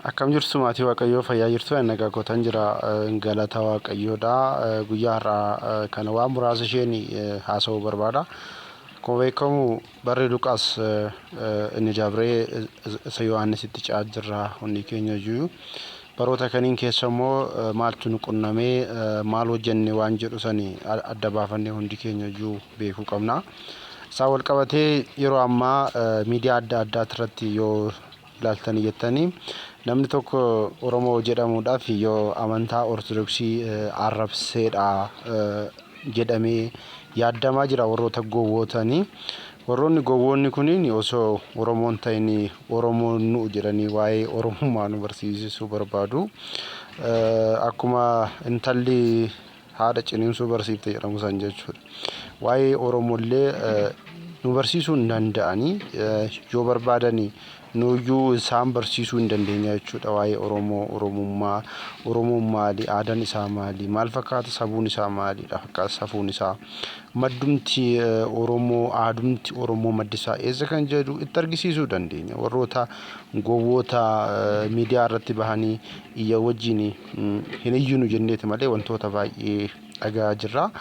Akkam jirtu maatii Waaqayyoo fayyaa jirtu annagaa kootan jira galata Waaqayyoodha guyyaa har'aa kana waan muraasa isheen haasa'uu barbaada. Akkuma beekamu barri Luqaas inni dabree isa Yohaannisitti ce'aa jirra hundi keenya iyyuu. Baroota kaniin keessa immoo maaltu nu qunnamee maal hojjenne waan jedhu sani adda baafannee hundi keenya iyyuu beekuu qabna. Isaa wal qabatee yeroo ammaa miidiyaa adda addaa irratti yoo ilaaltanii jettanii namni tokko Oromoo jedhamuudhaaf yoo amantaa Ortodoksii arrabseedha jedhamee yaadamaa jira warroota gowwootanii. Warroonni gowwoonni kuniin osoo Oromoon ta'in Oromoon nu jedhanii waa'ee Oromummaa nu barsiisuu barbaadu. Akkuma intalli haadha ciniinsuu barsiifte jedhamu san jechuudha. Waa'ee Oromollee nu barsiisuu hin danda'anii yoo barbaadanii nuyyuu isaan barsiisuu hin dandeenya jechuudha. Waa'ee Oromoo, Oromummaa, Oromoon maali, aadaan isaa maali, maal fakkaata, sabuun isaa maalidha, fakkaata safuun isaa, maddumti Oromoo, aadumti Oromoo maddisaa eessa kan jedhu itti argisiisuu dandeenya. Warroota gowwoota miidiyaa irratti bahanii iyya wajjin hin iyyinu jenneeti malee wantoota baay'ee dhagaa jirra.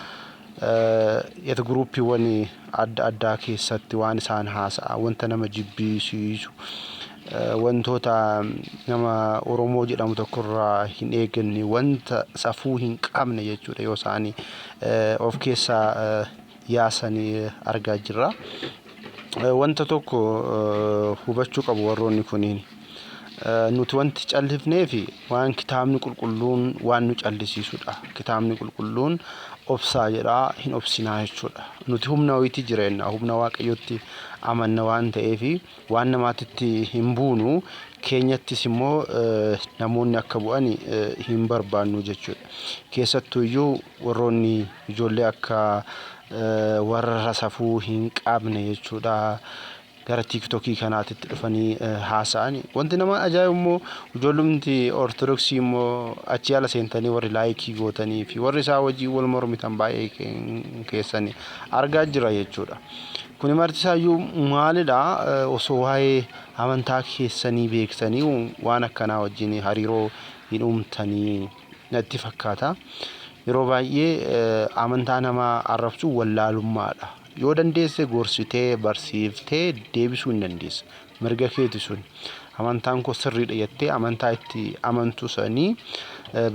Yet gruupiiwwan adda addaa keessatti waan isaan haasa'a wanta nama jibbisiisu wantoota nama Oromoo jedhamu tokkorraa hin eeganne wanta safuu hin qabne jechuudha yoo isaanii of keessaa yaasanii argaa jirra. Wanta tokko hubachuu qabu warroonni kuniin. Nuti wanti callifneefi waan kitaabni qulqulluun waan nu callisiisudha. Kitaabni qulqulluun obsaa jedhaa hin obsinaa jechuudha. Nuti humna wayiitii jireenya humna Waaqayyootti amanna waan ta'eefi waan namaatitti hin buunu keenyattis immoo namoonni akka bu'an hin barbaannu jechuudha. Keessattuu iyyuu warroonni ijoollee akka warra safuu hin qabne jechuudha. Gara TikTokii kanaatitti dhufanii haasa'ani. Wanti nama ajaa'ibu immoo ijoollumti Ortodoksii immoo achi ala seentanii warri laayikii gootanii fi warri isaa wajjin wal mormitan baay'ee keessanii argaa jira jechuudha. Kun marti isaayyuu maalidha osoo waa'ee amantaa keessanii beektanii waan akkanaa wajjin hariiroo hin uumtanii natti fakkaata. Yeroo baay'ee amantaa namaa arrabsuu wallaalummaadha. Yoo dandeesse gorsitee barsiiftee deebisuu hin dandeessa. Mirga keeti sun amantaan koo sirriidha jettee amantaa itti amantu sanii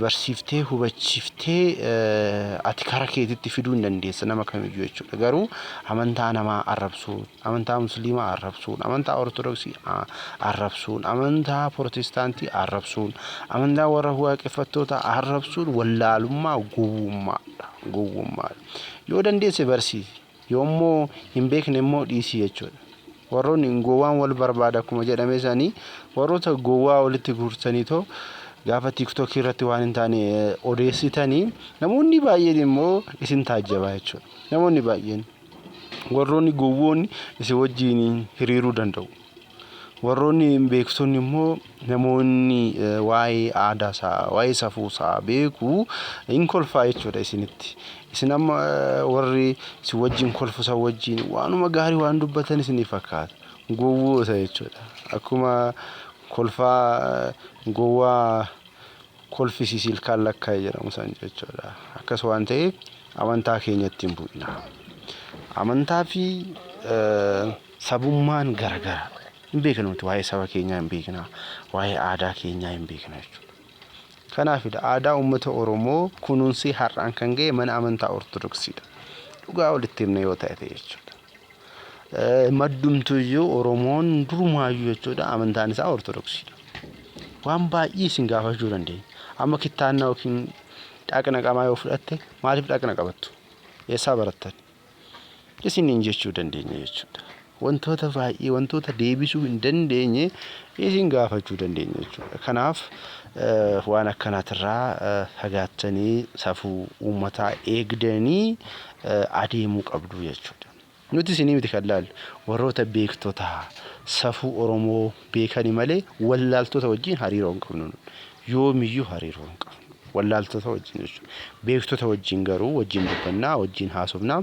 barsiiftee hubachiiftee ati karaa keetitti fiduu hin dandeessa nama kamiyyuu jechuudha. Garuu amantaa namaa arrabsuun, amantaa Musliimaa arrabsuun, amantaa Ortodoksii arrabsuun, amantaa Protestaantii arrabsuun, amantaa warra waaqeffattoota arrabsuun wallaalummaa gowwummaadha. Gowwummaadha. Yoo dandeesse barsiisi. Yoommoo hin beekne immoo dhiisii jechuudha. Warroonni gowwaan wal barbaada akkuma jedhame sanii warroota gowwaa walitti guursanii too gaafa TikTok irratti waan hin taane odeessitanii namoonni baay'een immoo isin taajjabaa jechuudha. Namoonni baay'een warroonni gowwoonni isin wajjin hiriiruu danda'u. Warroonni beektonni immoo namoonni waa'ee aadaa isaa, waa'ee safuu isaa beeku hin kolfaa jechuudha isinitti. Isin amma warri isin wajjin kolfusan wajjin waanuma gaarii waan dubbatan isinii fakkaata. Gowwoota jechuudha. Akkuma kolfaa gowwaa kolfisiis ilkaan lakkaa'e jedhamu san jechuudha. Akkas waan ta'eef amantaa keenyatti hin bu'ina. Amantaa fi sabummaan garagara. Hin beeknu nuti waa'ee saba keenyaa hin beekna. Waa'ee aadaa keenyaa hin beekna jechuudha. Kanaafidha aadaa uummata Oromoo kunuunsi har'aan kan ga'e mana amantaa Ortodoksiidha. Dhugaa walitti himna yoo ta'e jechuudha. Maddumtu iyyuu Oromoon durumaayyuu jechuudha amantaan isaa Ortodoksiidha. Waan baay'ee isin gaafachuu dandeenya. Amma kittaannaa yookiin dhaqna qamaa yoo fudhatte maaliif dhaqna qabattu? Eessaa barattan? Isiniin jechuu dandeenya jechuudha. Wantoota baay'ee wantoota deebisuu hin dandeenye isin gaafachuu dandeenya jechuudha. Kanaaf waan akkanaatirraa fagaattanii safuu uummataa eegdanii adeemuu qabdu jechuudha. Nuti isinii miti kan laallu warroota beektota safuu Oromoo beekani malee wallaaltota wajjin hariiroo hin qabnu. Yoomiyyuu hariiroo hin qabnu. Wallaaltota wajjin jechuudha. Beektota wajjin garuu wajjin dubbannaa, wajjin haasofnaa,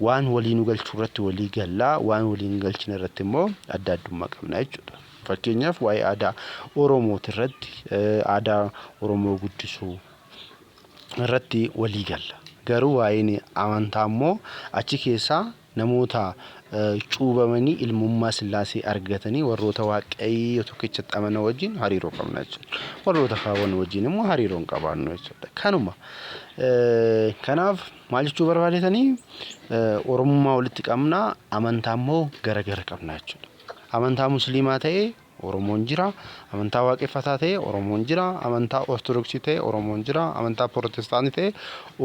waan walii nu galchuu irratti walii gallaa, waan walii nu galchine irratti immoo adda addummaa qabna jechuudha. Fakkeenyaaf waa'ee aadaa Oromooti irratti aadaa Oromoo guddisuu irratti walii galla. Garuu waa'een amantaa immoo achi keessaa namoota cuubamanii ilmummaa Sillaasee argatanii warroota Waaqayyo tokkichatti amanan wajjin hariiroo qabna jechuudha. Warroota kaawwan wajjin immoo hariiroo hin qabaannu jechuudha. Kanuma kanaaf maal jechuu barbaadetanii Oromummaa walitti qabnaa, amantaa immoo garagara qabna jechuudha. Amantaa Musliimaa ta'ee Oromoon jira, amantaa Waaqeffataa ta'ee Oromoon jira, amantaa Ortodoksii ta'ee Oromoon jira, amantaa Pirootestaantii ta'ee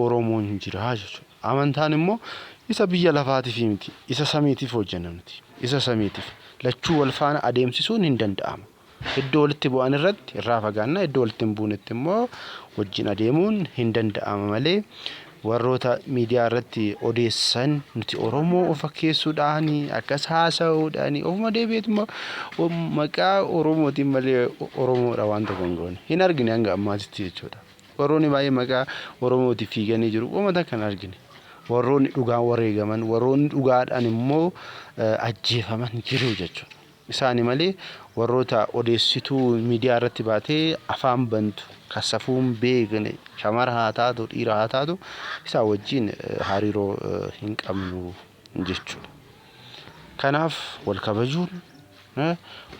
Oromoon jira jechuudha. Amantaan immoo isa biyya lafaatiif miti, isa samiitiif hojjennamti. Isa samiitiif lachuu wal faana adeemsisuun hin danda'ama. Iddoo walitti bu'an irratti irraa fagaannaa, iddoo walitti hin buunetti immoo wajjin adeemuun hin danda'ama malee warroota miidiyaa irratti odeessan nuti Oromoo of fakkeessuudhaan akkas haasa'uudhaan ofuma deebi'eetuma maqaa Oromootiin malee Oromoodha waan tokko hin goone hin argine hanga ammaatitti jechuudha. Warroonni baay'ee maqaa Oromootiif fiiganii jiru. Uummata kan argine. Warroonni dhugaan wareegaman, warroonni dhugaadhaan immoo ajjeefaman jiru jechuudha. Isaani malee warroota odeessituu miidiyaa irratti baatee afaan bantu kasafuun beekne shamara haa taatu dhiira haa taatu isaa wajjin hariiroo hin qabnu jechuudha. Kanaaf wal kabajuun,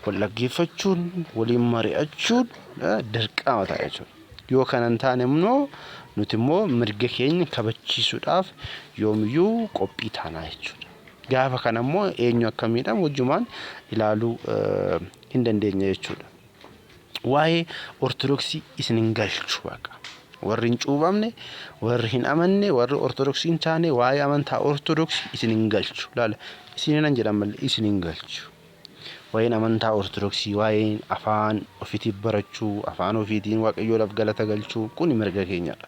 wal dhaggeeffachuun, waliin mari'achuun dirqama ta'a jechuudha. Yoo kanan taane immoo nuti immoo mirga keenya kabachiisuudhaaf yoomiyyuu qophii taanaa jechuudha. Gaafa kana immoo eenyu akka miidhamu wajjumaan ilaaluu hin dandeenya jechuudha. Waa'ee Ortodoksii isin hin galchu baqa. Warri hin cuubamne, warri hin amanne, warri Ortodoksii hin taane waa'ee amantaa Ortodoksii isin hin galchu. Laala isin hin jedhan malee isin hin galchu. Waa'een amantaa Ortodoksii, waa'een afaan ofiitiin barachuu, afaan ofiitiin Waaqayyoodhaaf galata galchuu kun mirga keenyadha.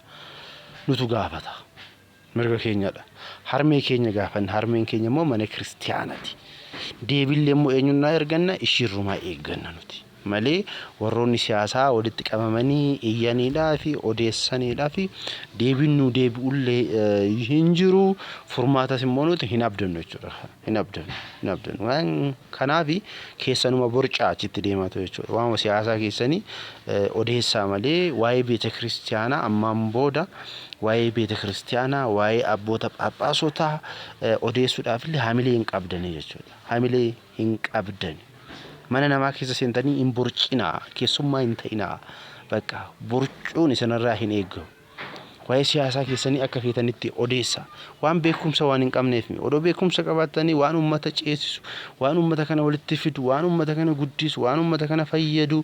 Nutu gaafata. Mirga keenyadha. Harmee keenya gaafanne, harmeen keenya immoo mana kiristaanaati. Deebiillee immoo eenyunnaa erganna ishirrumaa eegganna nuti. Malee warroonni siyaasaa walitti qabamanii iyyaniidhaa fi odeessaniidhaa fi deebinuu deebi'ullee hin jiru. Furmaatas immoo nuti hin abdannu jechuudha. Hin abdannu. Waan kanaaf keessanuma borcaa achitti deematu jechuudha. Waan siyaasaa keessanii odeessaa malee waa'ee beeta kiristaanaa ammaan booda waa'ee beeta kiristaanaa, waa'ee abboota phaaphaasootaa odeessuudhaaf illee hamilee hin qabdanii jechuudha. Hamilee hin qabdani. Mana namaa keessa seentanii hin borcinaa, keessummaa hin ta'inaa. Bakka borcuun isinirraa hin eegamu. Waa'ee siyaasaa keessanii akka feetanitti odeessa. Waan beekumsa waan hin qabneef odoo beekumsa qabaatanii waan uummata ceesisu, waan uummata kana walitti fidu, waan uummata kana guddisu, waan uummata kana fayyadu,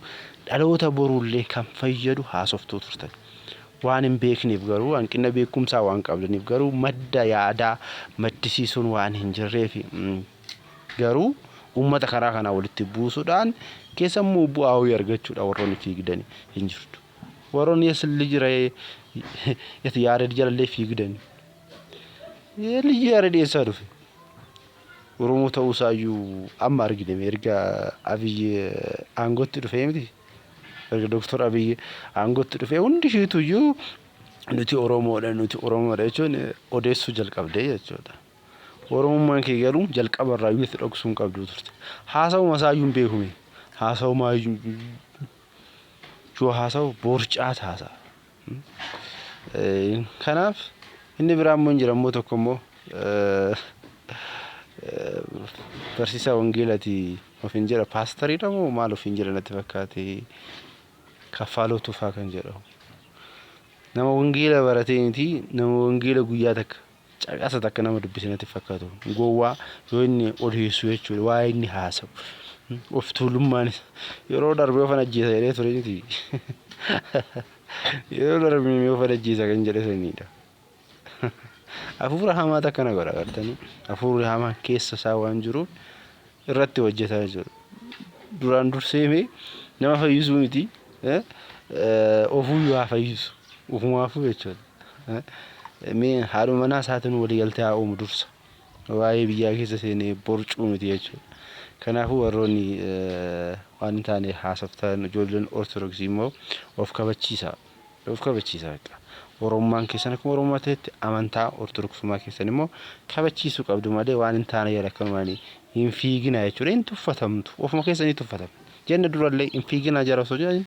dhaloota boruullee kan fayyadu haasoftuu turtan. Waan hin beekneef garuu hanqina beekumsaa waan qabdaniif garuu madda yaadaa maddisiisuun waan hin jirreef garuu uummata karaa kana walitti buusuudhaan keessammoo bu'aa ho'i argachuudha warroonni fiigdanii hin jirtu. Warroonni yasalli jira yati yaada jalallee fiigdanii. Liyyi yaada dhiyeessaa dhufe. Oromoo ta'uusaayyuu amma argine erga Abiyyi aangootti dhufee miti. Erga Dr. Abiyyi aangootti dhufee hundi ishiituyyuu nuti Oromoodha jechuun odeessuu jalqabdee jechuudha. Oromummaan kee garuu jalqaba irraa itti dhoksuun qabdu turte. Haasawuma isaayyuu hin beekume. Haasawuma yoo haasawu borcaa haasa'a. Kanaaf inni biraa immoo jira immoo tokko immoo barsiisaa wangeelaati ofiin jira paastariidha moo maal ofiin jira natti fakkaate Kaffaaloo Tufaa kan jedhamu. Nama wangeela baratee miti nama wangeela guyyaa takka caqasa takka nama dubbise natti fakkaatu. Gowwaa yoo inni odeessu jechuudha waa inni haasawu. Of tuulummaan yeroo darbee ofan ajjeesa jedhee ture miti. Yeroo darbee ofan ajjeesa kan jedhe sanidha. Hafuura hamaa takka na godha gartanii. Hafuurri hamaa keessa isaa waan jiruuf irratti hojjetaa jiru. Duraan dursee nama fayyisuu miti. Ofuu yoo fayyisu ofumaafuu jechuudha. Mee haadha manaa isaatiin walii galtee haa uumu dursa. Waa'ee biyyaa keessa seenee borcuu miti jechuudha. Kanaafuu warroonni waan hin taane haasoftan ijoolleen Ortodoksii immoo of kabachiisaa. Oromummaan keessan akkuma Oromoo ta'etti amantaa Ortodoksummaa keessan immoo kabachiisuu qabdu malee waan hin taane yara akkanumaan hin fiigina jechuudha. Hin tuffatamtu. Ofuma keessanii tuffatamtu. jenne durallee hin fiiginaa jara osoo jedhanii